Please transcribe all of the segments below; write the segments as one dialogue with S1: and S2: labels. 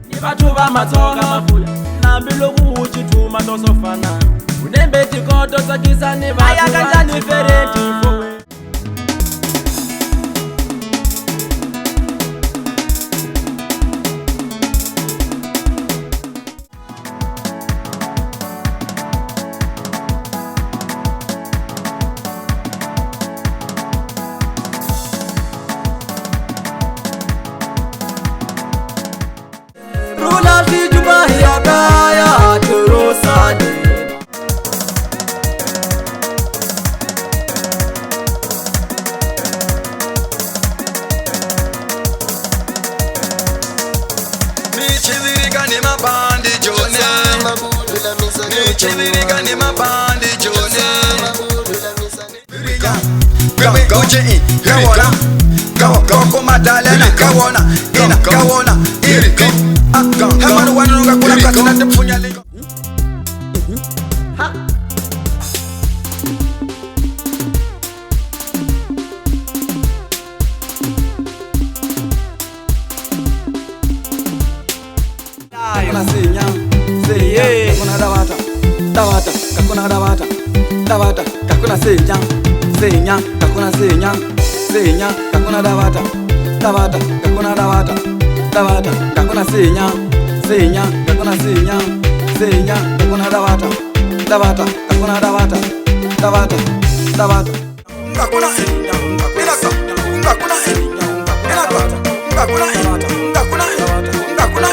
S1: Nibatuba matonga mafuya Nambilo kuhuchi tuma tosofana Unembe tikoto sakisa nibatuba Ayakanja niferenti fowe Rula vijuba ya kaya turosani
S2: Nichidhirika ni mabandi jone Nichidhirika ni mabandi jone Goje kawona Kawa madalena kawona Ina kawona Iriko Hamanu wanunuka kula kasi na tepunya lingo
S1: Kakuna sinya Siye Kakuna dawata Dawata Kakuna dawata Dawata Kakuna sinya Sinya Kakuna sinya Sinya Kakuna dawata Dawata Kakuna dawata Dawata Kakuna sinya Sinya Kakuna sinya Sinya Kakuna dawata Dawata Kakuna dawata Dawata Dawata
S2: Kakuna sinya Kakuna Kakuna sinya Kakuna Kakuna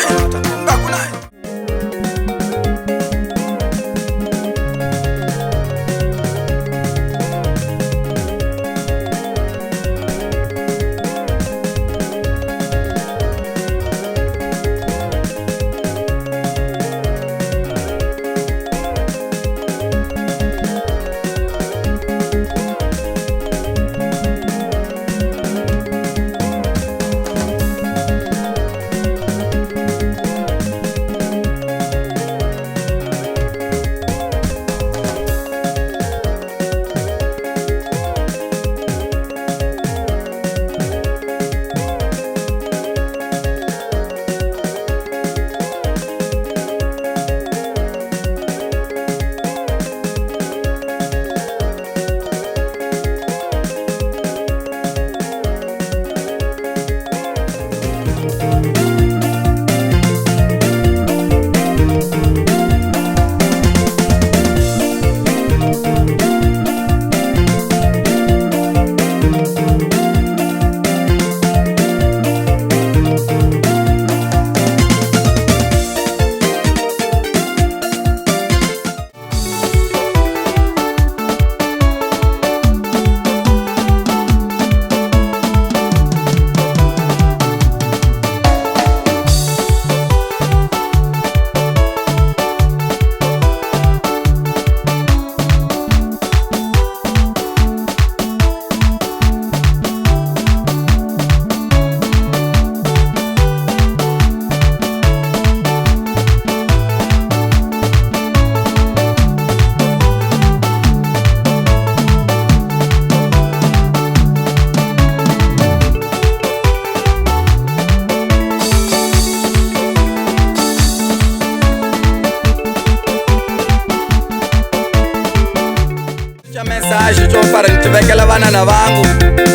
S2: Message to para nitivekela vana na vangu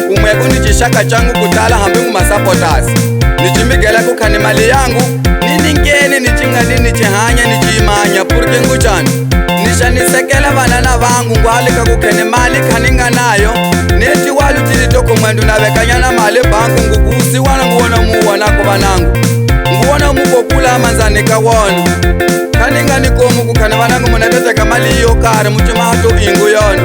S2: kumweko nichishaka changu kutala hambingu masupporters nichimigela kukhani mali yangu niningeni nichingani nichihanya nichimanya purke nguchani nishanisekela vana na vangu ngwalika kukhani mali khaninga nayo neti walu tilitoko mwendu navekanyana mali bangu ngukusi wana nguwona muwana kuvanangu nguwona mukokula manzani kawona khaninga nikomu kukhani vanangu munateteka mali yo kari muchima hato ingu yona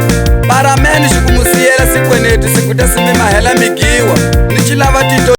S2: para meni shikumusiyela sikwenetu sikuta simima hela migiwa nichilava tito